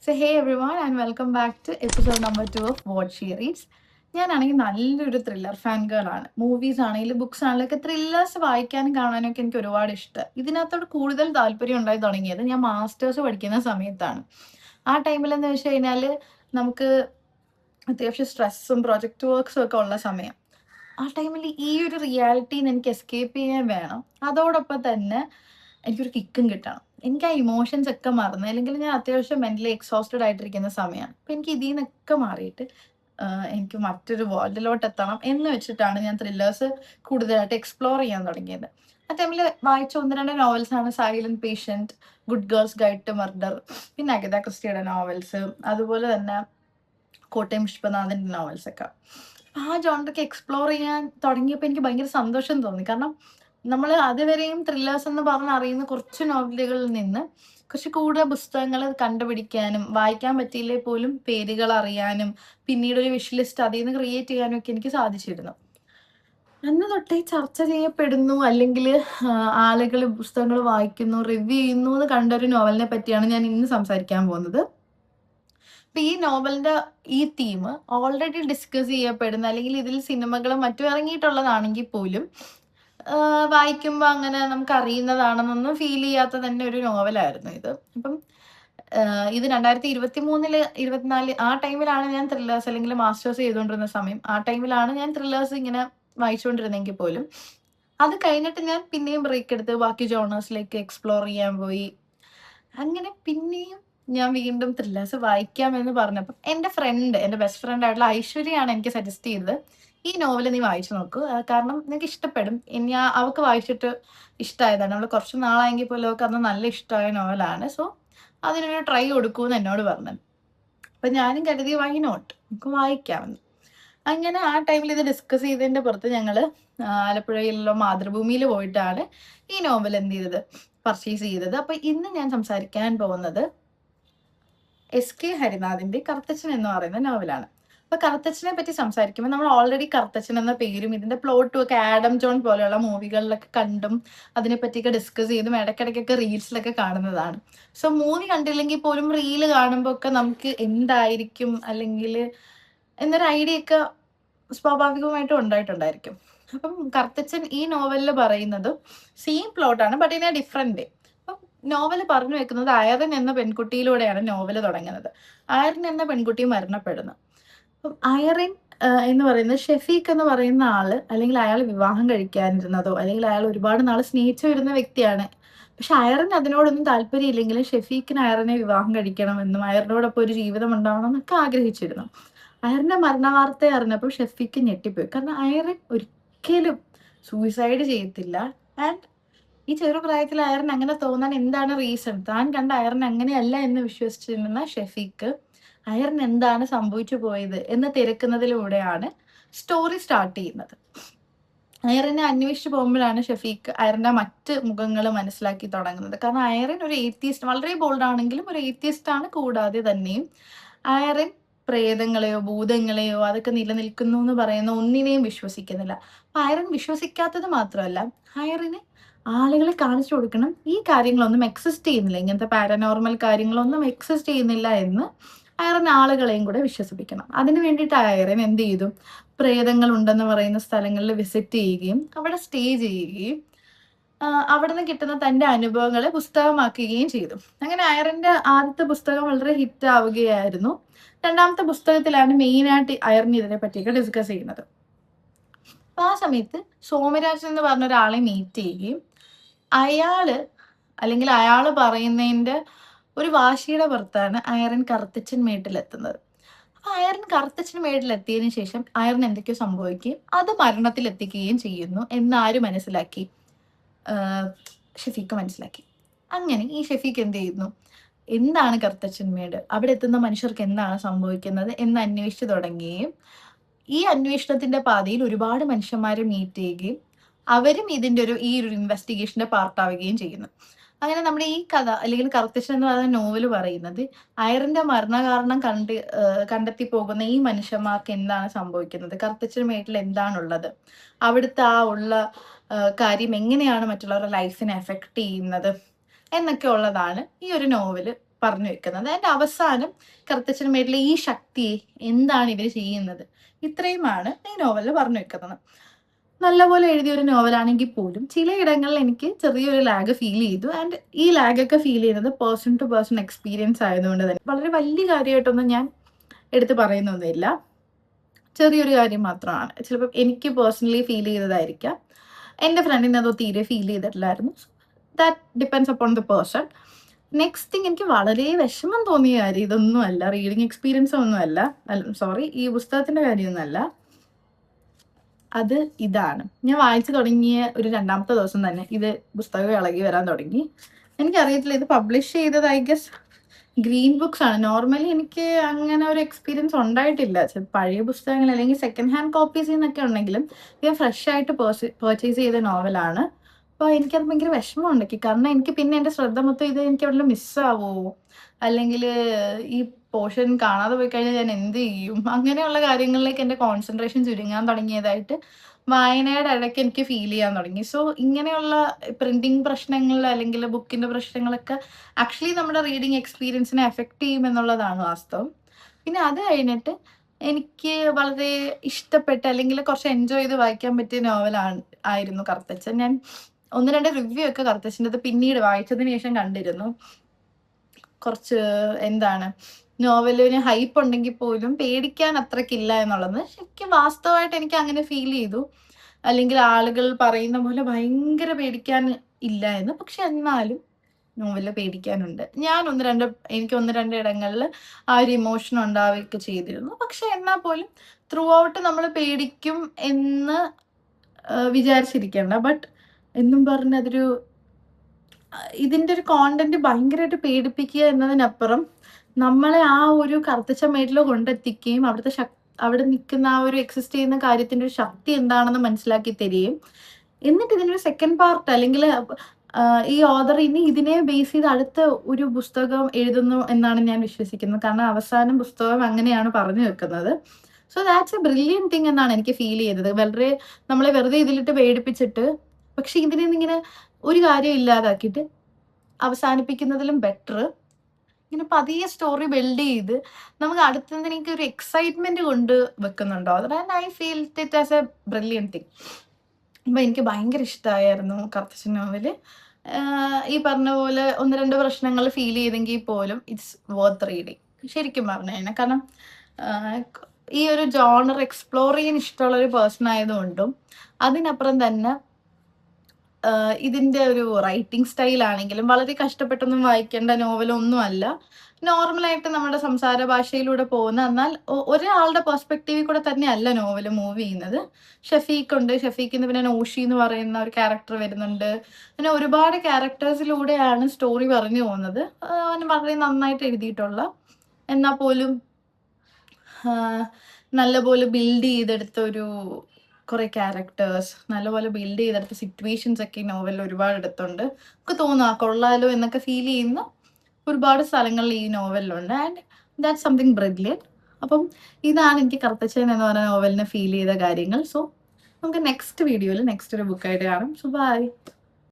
So hey everyone and welcome back to episode number 2 of What She Reads. ഞാനാണെങ്കിൽ നല്ലൊരു thriller fan girl ആണ്. Movies ആണെങ്കിലും books ആണെങ്കിലും ഒക്കെ ത്രില്ലേഴ്സ് വായിക്കാനും കാണാനും ഒക്കെ എനിക്ക് ഒരുപാട് ഇഷ്ടം. ഇതിനകത്തോട് കൂടുതൽ താല്പര്യം ഉണ്ടായി തുടങ്ങിയത് ഞാൻ മാസ്റ്റേഴ്സ് പഠിക്കുന്ന സമയത്താണ്. ആ ടൈമിലെന്ന് വെച്ച് കഴിഞ്ഞാൽ നമുക്ക് അത്യാവശ്യം സ്ട്രെസ്സും പ്രൊജക്ട് വർക്ക്സും ഒക്കെ ഉള്ള സമയം. ആ ടൈമിൽ ഈ ഒരു റിയാലിറ്റീന്ന് എനിക്ക് എസ്കേപ്പ് ചെയ്യാൻ വേണം. അതോടൊപ്പം തന്നെ എനിക്കൊരു കിക്കും കിട്ടണം. എനിക്ക് ആ ഇമോഷൻസ് ഒക്കെ മറന്ന് അല്ലെങ്കിൽ ഞാൻ അത്യാവശ്യം മെന്റലി എക്സോസ്റ്റഡ് ആയിട്ടിരിക്കുന്ന സമയമാണ്. അപ്പം എനിക്ക് ഇതിൽ നിന്നൊക്കെ മാറിയിട്ട് എനിക്ക് മറ്റൊരു വേൾഡിലോട്ട് എത്തണം എന്ന് വെച്ചിട്ടാണ് ഞാൻ ത്രില്ലേഴ്സ് കൂടുതലായിട്ട് എക്സ്പ്ലോർ ചെയ്യാൻ തുടങ്ങിയത്. ആ ടൈമിൽ വായിച്ച 1-2 നോവൽസാണ് silent patient, good girls guide to murder, പിന്നെ അഗത ക്രിസ്റ്റിയുടെ നോവൽസ്, അതുപോലെ തന്നെ കോട്ടയം പുഷ്പനാഥൻ്റെ നോവൽസൊക്കെ. ആ ജോണറൊക്കെ എക്സ്പ്ലോർ ചെയ്യാൻ തുടങ്ങിയപ്പോൾ എനിക്ക് ഭയങ്കര സന്തോഷം തോന്നി. കാരണം നമ്മൾ അതുവരെയും ത്രില്ലേഴ്സ് എന്ന് പറഞ്ഞറിയുന്ന കുറച്ച് നോവലുകളിൽ നിന്ന് കുറച്ച് കൂടുതൽ പുസ്തകങ്ങൾ കണ്ടുപിടിക്കാനും വായിക്കാൻ പറ്റിയില്ലേ പോലും പേരുകൾ അറിയാനും പിന്നീട് ഒരു വിഷ് ലിസ്റ്റ് അതിൽ നിന്ന് ക്രിയേറ്റ് ചെയ്യാനും ഒക്കെ എനിക്ക് സാധിച്ചിരുന്നു. അന്ന് തൊട്ടേ ചർച്ച ചെയ്യപ്പെടുന്നു അല്ലെങ്കിൽ ആളുകൾ പുസ്തകങ്ങൾ വായിക്കുന്നു, റിവ്യൂ ചെയ്യുന്നു എന്ന് കണ്ടൊരു നോവലിനെ പറ്റിയാണ് ഞാൻ ഇന്ന് സംസാരിക്കാൻ പോകുന്നത്. അപ്പൊ ഈ നോവലിന്റെ ഈ തീം ഓൾറെഡി ഡിസ്കസ് ചെയ്യപ്പെടുന്ന അല്ലെങ്കിൽ ഇതിൽ സിനിമകളും മറ്റും ഇറങ്ങിയിട്ടുള്ളതാണെങ്കിൽ പോലും വായിക്കുമ്പോൾ അങ്ങനെ നമുക്ക് അറിയുന്നതാണെന്നൊന്നും ഫീൽ ചെയ്യാത്ത തന്നെ ഒരു നോവലായിരുന്നു ഇത്. അപ്പം ഇത് 2023 24 ആ ടൈമിലാണ് ഞാൻ ത്രില്ലേഴ്സ് അല്ലെങ്കിൽ മാസ്റ്റേഴ്സ് ചെയ്തുകൊണ്ടിരുന്ന സമയം. ആ ടൈമിലാണ് ഞാൻ ത്രില്ലേഴ്സ് ഇങ്ങനെ വായിച്ചുകൊണ്ടിരുന്നെങ്കിൽ പോലും അത് കഴിഞ്ഞിട്ട് ഞാൻ പിന്നെയും ബ്രേക്ക് എടുത്ത് ബാക്കി ജോണേഴ്സിലേക്ക് എക്സ്പ്ലോർ ചെയ്യാൻ പോയി. അങ്ങനെ പിന്നെയും ഞാൻ വീണ്ടും ത്രില്ലേഴ്സ് വായിക്കാമെന്ന് പറഞ്ഞപ്പം എൻ്റെ ബെസ്റ്റ് ഫ്രണ്ട് ആയിട്ടുള്ള ഐശ്വര്യയാണ് എനിക്ക് സജസ്റ്റ് ചെയ്തത്, ഈ നോവൽ നീ വായിച്ചു നോക്കൂ, കാരണം നിനക്ക് ഇഷ്ടപ്പെടും. അവൾക്ക് വായിച്ചിട്ട് ഇഷ്ടമായതാണ്. നമ്മൾ കുറച്ച് നാളായെങ്കിൽ പോലും അവൾക്ക് അന്ന് നല്ല ഇഷ്ടമായ നോവലാണ്. സോ അതിനൊരു ട്രൈ കൊടുക്കൂന്ന് എന്നോട് പറഞ്ഞത്. അപ്പം ഞാനും കരുതി വൈ നോട്ട്, നമുക്ക് വായിക്കാമെന്ന്. അങ്ങനെ ആ ടൈമിൽ ഇത് ഡിസ്കസ് ചെയ്തതിൻ്റെ പുറത്ത് ഞങ്ങൾ ആലപ്പുഴയിലുള്ള മാതൃഭൂമിയിൽ പോയിട്ടാണ് ഈ നോവൽ എന്ത് ചെയ്തത്, പർച്ചേസ് ചെയ്തത്. അപ്പം ഇന്ന് ഞാൻ സംസാരിക്കാൻ പോകുന്നത് SK ഹരിനാഥിന്റെ കറുത്തച്ഛൻ എന്ന് പറയുന്ന നോവലാണ്. അപ്പൊ കറുത്തച്ഛനെ പറ്റി സംസാരിക്കുമ്പോൾ നമ്മൾ ഓൾറെഡി കറുത്തച്ഛൻ എന്ന പേരും ഇതിന്റെ പ്ലോട്ടും ഒക്കെ ആഡം ജോൺ പോലെയുള്ള മൂവികളിലൊക്കെ കണ്ടും അതിനെപ്പറ്റിയൊക്കെ ഡിസ്കസ് ചെയ്തും ഇടയ്ക്കിടയ്ക്കൊക്കെ റീൽസിലൊക്കെ കാണുന്നതാണ്. സോ മൂവി കണ്ടില്ലെങ്കിൽ പോലും റീല് കാണുമ്പോൾ ഒക്കെ നമുക്ക് എന്തായിരിക്കും അല്ലെങ്കിൽ എന്നൊരു ഐഡിയ ഒക്കെ സ്വാഭാവികമായിട്ടും ഉണ്ടായിട്ടുണ്ടായിരിക്കും. അപ്പം കറുത്തച്ഛൻ ഈ നോവലിൽ പറയുന്നത് സെയിം പ്ലോട്ടാണ്, but in a different way. അപ്പം നോവല് പറഞ്ഞു വെക്കുന്നത് അയറൻ എന്ന പെൺകുട്ടിയിലൂടെയാണ് നോവല് തുടങ്ങുന്നത്. അയറൻ എന്ന പെൺകുട്ടി മരണപ്പെടുന്നു. അപ്പം അയറിൻ എന്ന് പറയുന്നത് ഷെഫീഖ് എന്ന് പറയുന്ന ആള് അല്ലെങ്കിൽ അയാൾ വിവാഹം കഴിക്കാനിരുന്നതോ അല്ലെങ്കിൽ അയാൾ ഒരുപാട് നാൾ സ്നേഹിച്ചു വരുന്ന വ്യക്തിയാണ്. പക്ഷെ അയറിന് അതിനോടൊന്നും താല്പര്യമില്ലെങ്കിലും ഷെഫീഖിന് അയറിനെ വിവാഹം കഴിക്കണമെന്നും അയറിനോടൊപ്പം ഒരു ജീവിതം ഉണ്ടാവണം എന്നൊക്കെ ആഗ്രഹിച്ചിരുന്നു. അയറിന്റെ മരണ വാർത്ത അറിഞ്ഞപ്പോൾ ഷെഫീഖ് ഞെട്ടിപ്പോയി. കാരണം അയറിൻ ഒരിക്കലും സൂയിസൈഡ് ചെയ്യത്തില്ല. ആൻഡ് ഈ ചെറുപ്രായത്തിൽ അയറിന് അങ്ങനെ തോന്നാൻ എന്താണ് റീസൺ? താൻ കണ്ട അയറിന് അങ്ങനെയല്ല എന്ന് വിശ്വസിച്ചിരുന്ന ഷെഫീഖ് അയറിന് എന്താണ് സംഭവിച്ചു പോയത് എന്ന് തിരക്കുന്നതിലൂടെയാണ് സ്റ്റോറി സ്റ്റാർട്ട് ചെയ്യുന്നത്. അയറിനെ അന്വേഷിച്ച് പോകുമ്പോഴാണ് ഷെഫീഖ് അയറിന്റെ മറ്റ് മുഖങ്ങൾ മനസ്സിലാക്കി തുടങ്ങുന്നത്. കാരണം അയറിൻ ഒരു ഏത്തിയസ്റ്റ്, വളരെ ബോൾഡ് ആണെങ്കിലും ഒരു ഏത്തിയസ്റ്റ് ആണ്. കൂടാതെ തന്നെയും അയറിൻ പ്രേതങ്ങളെയോ ഭൂതങ്ങളെയോ അതൊക്കെ നിലനിൽക്കുന്നു എന്ന് പറയുന്ന ഒന്നിനെയും വിശ്വസിക്കുന്നില്ല. അപ്പൊ അയറിൻ വിശ്വസിക്കാത്തത് മാത്രമല്ല, അയറിന് ആളുകളെ കാണിച്ചു കൊടുക്കണം ഈ കാര്യങ്ങളൊന്നും എക്സിസ്റ്റ് ചെയ്യുന്നില്ല, ഇങ്ങനത്തെ പാരനോർമൽ കാര്യങ്ങളൊന്നും എക്സിസ്റ്റ് ചെയ്യുന്നില്ല എന്ന് അയറിന് ആളുകളെയും കൂടെ വിശ്വസിപ്പിക്കണം. അതിന് വേണ്ടിയിട്ട് അയറിൻ എന്ത് ചെയ്തു, പ്രേതങ്ങൾ ഉണ്ടെന്ന് പറയുന്ന സ്ഥലങ്ങളിൽ വിസിറ്റ് ചെയ്യുകയും അവിടെ സ്റ്റേ ചെയ്യുകയും അവിടെ നിന്ന് കിട്ടുന്ന തൻ്റെ അനുഭവങ്ങളെ പുസ്തകമാക്കുകയും ചെയ്തു. അങ്ങനെ അയറിന്റെ ആദ്യത്തെ പുസ്തകം വളരെ ഹിറ്റ് ആവുകയായിരുന്നു. രണ്ടാമത്തെ പുസ്തകത്തിലാണ് മെയിനായിട്ട് അയറിന് ഇതിനെ പറ്റിയൊക്കെ ഡിസ്കസ് ചെയ്യുന്നത്. അപ്പൊ ആ സമയത്ത് സോമരാജൻ എന്ന് പറഞ്ഞ ഒരാളെ മീറ്റ് ചെയ്യുകയും അയാള് പറയുന്നതിന്റെ ഒരു വാശിയുടെ പുറത്താണ് അയറിൻ കറുത്തച്ഛൻ മേട്ടിലെത്തുന്നത്. അപ്പൊ അയറിൻ കറുത്തച്ഛൻ മേട്ടിലെത്തിയതിനു ശേഷം അയറിന് എന്തൊക്കെയോ സംഭവിക്കുകയും അത് മരണത്തിലെത്തിക്കുകയും ചെയ്യുന്നു എന്നാര് മനസ്സിലാക്കി? ഷെഫീഖ് മനസ്സിലാക്കി. അങ്ങനെ ഈ ഷെഫീഖ് എന്ത് ചെയ്യുന്നു, എന്താണ് കറുത്തച്ഛൻ മേട്, അവിടെ എത്തുന്ന മനുഷ്യർക്ക് എന്താണ് സംഭവിക്കുന്നത് എന്ന് അന്വേഷിച്ചു തുടങ്ങുകയും ഈ അന്വേഷണത്തിന്റെ പാതയിൽ ഒരുപാട് മനുഷ്യന്മാരെ മീറ്റ് ചെയ്യുകയും അവരും ഇതിന്റെ ഈ ഒരു ഇൻവെസ്റ്റിഗേഷന്റെ പാർട്ടാവുകയും ചെയ്യുന്നു. അങ്ങനെ നമ്മുടെ ഈ കഥ അല്ലെങ്കിൽ കറുത്തച്ഛൻ എന്ന് പറയുന്ന നോവല് പറയുന്നത് അയറിന്റെ മരണകാരണം കണ്ടെത്തി പോകുന്ന ഈ മനുഷ്യന്മാർക്ക് എന്താണ് സംഭവിക്കുന്നത്, കറുത്തച്ഛൻ മേട്ടിൽ എന്താണുള്ളത്, അവിടുത്തെ ആ ഉള്ള കാര്യം എങ്ങനെയാണ് മറ്റുള്ളവരുടെ ലൈഫിനെ എഫക്ട് ചെയ്യുന്നത് എന്നൊക്കെ ഉള്ളതാണ് ഈ ഒരു നോവല് പറഞ്ഞു വെക്കുന്നത്. അതിൻ്റെ അവസാനം കറുത്തച്ഛനുമായിട്ടുള്ള ഈ ശക്തിയെ എന്താണ് ഇവർ ചെയ്യുന്നത്, ഇത്രയുമാണ് ഈ നോവലിൽ പറഞ്ഞു വെക്കുന്നത്. നല്ലപോലെ എഴുതിയ ഒരു നോവലാണെങ്കിൽ പോലും ചിലയിടങ്ങളിൽ എനിക്ക് ചെറിയൊരു ലാഗ് ഫീൽ ചെയ്തു. ആൻഡ് ഈ ലാഗൊക്കെ ഫീൽ ചെയ്യുന്നത് പേഴ്സൺ ടു പേഴ്സൺ എക്സ്പീരിയൻസ് ആയതുകൊണ്ട് തന്നെ വളരെ വലിയ കാര്യമായിട്ടൊന്നും ഞാൻ എടുത്ത് പറയുന്നൊന്നുമില്ല. ചെറിയൊരു കാര്യം മാത്രമാണ്. ചിലപ്പോൾ എനിക്ക് പേഴ്സണലി ഫീൽ ചെയ്തതായിരിക്കാം, എൻ്റെ ഫ്രണ്ടിന് അതോ തീരെ ഫീൽ ചെയ്തിട്ടില്ലായിരുന്നു. That depends upon the person. Next thing, എനിക്ക് വളരെ വിഷമം തോന്നിയ കാര്യം ഇതൊന്നുമല്ല, റീഡിങ് എക്സ്പീരിയൻസ് ഒന്നുമല്ല, സോറി, ഈ പുസ്തകത്തിൻ്റെ കാര്യമൊന്നുമല്ല. അത് ഇതാണ്, ഞാൻ വായിച്ചു തുടങ്ങിയ ഒരു 2ാമത്തെ ദിവസം തന്നെ ഇത് പുസ്തകം ഇളകി വരാൻ തുടങ്ങി. എനിക്കറിയത്തില്ല, ഇത് പബ്ലിഷ് ചെയ്തത് ഐ ഗസ് ഗ്രീൻ ബുക്സ് ആണ്. നോർമലി എനിക്ക് അങ്ങനെ ഒരു എക്സ്പീരിയൻസ് ഉണ്ടായിട്ടില്ല. പഴയ പുസ്തകങ്ങൾ അല്ലെങ്കിൽ സെക്കൻഡ് ഹാൻഡ് കോപ്പീസ് എന്നൊക്കെ ഉണ്ടെങ്കിലും ഞാൻ ഫ്രഷ് ആയിട്ട് പർച്ചേസ് ചെയ്ത നോവലാണ്. അപ്പോൾ എനിക്കത് ഭയങ്കര വിഷമം ഉണ്ടാക്കി. കാരണം എനിക്ക് പിന്നെ എൻ്റെ ശ്രദ്ധ മൊത്തം ഇത് എനിക്ക് എവിടെ മിസ്സാവോ, അല്ലെങ്കിൽ ഈ പോർഷൻ കാണാതെ പോയി കഴിഞ്ഞാൽ ഞാൻ എന്ത് ചെയ്യും, അങ്ങനെയുള്ള കാര്യങ്ങളിലേക്ക് എൻ്റെ കോൺസെൻട്രേഷൻ ചുരുങ്ങാൻ തുടങ്ങിയതായിട്ട് വായനയുടെ ഇടയ്ക്ക് എനിക്ക് ഫീൽ ചെയ്യാൻ തുടങ്ങി. സോ ഇങ്ങനെയുള്ള പ്രിന്റിങ് പ്രശ്നങ്ങൾ അല്ലെങ്കിൽ ബുക്കിൻ്റെ പ്രശ്നങ്ങളൊക്കെ ആക്ച്വലി നമ്മുടെ റീഡിങ് എക്സ്പീരിയൻസിനെ എഫക്റ്റ് ചെയ്യും എന്നുള്ളതാണ് വാസ്തവം. പിന്നെ അത് കഴിഞ്ഞിട്ട് എനിക്ക് വളരെ ഇഷ്ടപ്പെട്ട അല്ലെങ്കിൽ കുറച്ച് എൻജോയ് ചെയ്ത് വായിക്കാൻ പറ്റിയ ആയിരുന്നു കറുത്തച്ഛൻ. ഞാൻ 1-2 റിവ്യൂ ഒക്കെ കറുത്തച്ഛൻ്റെ പിന്നീട് വായിച്ചതിന് ശേഷം കണ്ടിരുന്നു. കുറച്ച് എന്താണ്, നോവലിന് ഹൈപ്പ് ഉണ്ടെങ്കിൽ പോലും പേടിക്കാൻ അത്രയ്ക്കില്ല എന്നുള്ളത് ശരിക്കും വാസ്തവമായിട്ട് എനിക്ക് അങ്ങനെ ഫീൽ ചെയ്തു. അല്ലെങ്കിൽ ആളുകൾ പറയുന്ന പോലെ ഭയങ്കര പേടിക്കാൻ ഇല്ല എന്ന്. പക്ഷെ എന്നാലും നോവലിൽ പേടിക്കാനുണ്ട്. എനിക്ക് 1-2 ഇടങ്ങളിൽ ആ ഒരു ഇമോഷൻ ഉണ്ടാവുകയൊക്കെ ചെയ്തിരുന്നു. പക്ഷെ എന്നാൽ പോലും ത്രൂ ഔട്ട് നമ്മൾ പേടിക്കും എന്ന് വിചാരിച്ചിരിക്കേണ്ട. ബട്ട് എന്നും പറഞ്ഞ് ഇതിൻ്റെ ഒരു കോണ്ടന്റ് ഭയങ്കരമായിട്ട് പേടിപ്പിക്കുക എന്നതിനപ്പുറം നമ്മളെ ആ ഒരു കറുത്തച്ഛൻ മേട്ടിൽ കൊണ്ടെത്തിക്കുകയും അവിടെ നിൽക്കുന്ന ആ ഒരു എക്സിസ്റ്റ് ചെയ്യുന്ന കാര്യത്തിൻ്റെ ഒരു ശക്തി എന്താണെന്ന് മനസ്സിലാക്കി തരികയും എന്നിട്ട് ഇതിനൊരു സെക്കൻഡ് പാർട്ട് അല്ലെങ്കിൽ ഈ ഓഥർ ഇനി ഇതിനെ ബേസ് ചെയ്ത് അടുത്ത ഒരു പുസ്തകം എഴുതുന്നു എന്നാണ് ഞാൻ വിശ്വസിക്കുന്നത്. കാരണം അവസാനം പുസ്തകം അങ്ങനെയാണ് പറഞ്ഞു വെക്കുന്നത്. So that's A brilliant thing എന്നാണ് എനിക്ക് ഫീൽ ചെയ്തത്. നമ്മളെ വെറുതെ ഇതിലിട്ട് പേടിപ്പിച്ചിട്ട് പക്ഷെ ഇതിനെ ഒരു കാര്യം ഇല്ലാതാക്കിയിട്ട് അവസാനിപ്പിക്കുന്നതിലും ബെറ്റർ ഇങ്ങനെ പതിയെ സ്റ്റോറി ബിൽഡ് ചെയ്ത് നമുക്ക് അടുത്തതിനേക്ക് ഒരു എക്സൈറ്റ്മെന്റ് കൊണ്ട് വെക്കുന്നുണ്ടോ, അതാണ് I feel it as A brilliant thing. അപ്പം എനിക്ക് ഭയങ്കര ഇഷ്ടമായിരുന്നു കറുത്തച്ഛൻ നോവല്. ഈ പറഞ്ഞ പോലെ 1-2 പ്രശ്നങ്ങൾ ഫീൽ ചെയ്തെങ്കിൽ പോലും ഇറ്റ്സ് വർത്ത് റീഡിങ് ശരിക്കും പറഞ്ഞു കഴിഞ്ഞാൽ. കാരണം ഈ ഒരു ജോണർ എക്സ്പ്ലോർ ചെയ്യാൻ ഇഷ്ടമുള്ള ഒരു പേഴ്സൺ ആയതുകൊണ്ടും അതിനപ്പുറം തന്നെ ഇതിൻ്റെ ഒരു റൈറ്റിംഗ് സ്റ്റൈലാണെങ്കിലും വളരെ കഷ്ടപ്പെട്ടൊന്നും വായിക്കേണ്ട നോവലൊന്നും അല്ല. നോർമലായിട്ട് നമ്മുടെ സംസാര ഭാഷയിലൂടെ പോകുന്ന, എന്നാൽ ഒരാളുടെ പെർസ്പെക്റ്റീവിൽ കൂടെ തന്നെയല്ല നോവൽ മൂവ് ചെയ്യുന്നത്. ഷഫീഖിന് പിന്നെ നോഷി എന്ന് പറയുന്ന ഒരു ക്യാരക്ടർ വരുന്നുണ്ട്. പിന്നെ ഒരുപാട് ക്യാരക്ടേഴ്സിലൂടെയാണ് സ്റ്റോറി പറഞ്ഞു പോകുന്നത്. വളരെ നന്നായിട്ട് എഴുതിയിട്ടുള്ള, എന്നാൽ പോലും നല്ലപോലെ ബിൽഡ് ചെയ്തെടുത്ത കുറേ ക്യാരക്ടേഴ്സ്, നല്ലപോലെ ബിൽഡ് ചെയ്തെടുത്ത സിറ്റുവേഷൻസ് ഒക്കെ ഈ നോവലിൽ ഒരുപാട് എടുത്തുണ്ട്. നമുക്ക് തോന്നുക കൊള്ളാലോ എന്നൊക്കെ ഫീൽ ചെയ്യുന്ന ഒരുപാട് സ്ഥലങ്ങളിൽ ഈ നോവലിലുണ്ട്. And that's something brilliant. അപ്പം ഇതാണ് എനിക്ക് കറുത്തച്ഛൻ എന്ന് പറയുന്ന നോവലിനെ ഫീൽ ചെയ്ത കാര്യങ്ങൾ. സോ നമുക്ക് നെക്സ്റ്റ് വീഡിയോയിൽ നെക്സ്റ്റ് ഒരു ബുക്കായിട്ട് കാണാം. So by.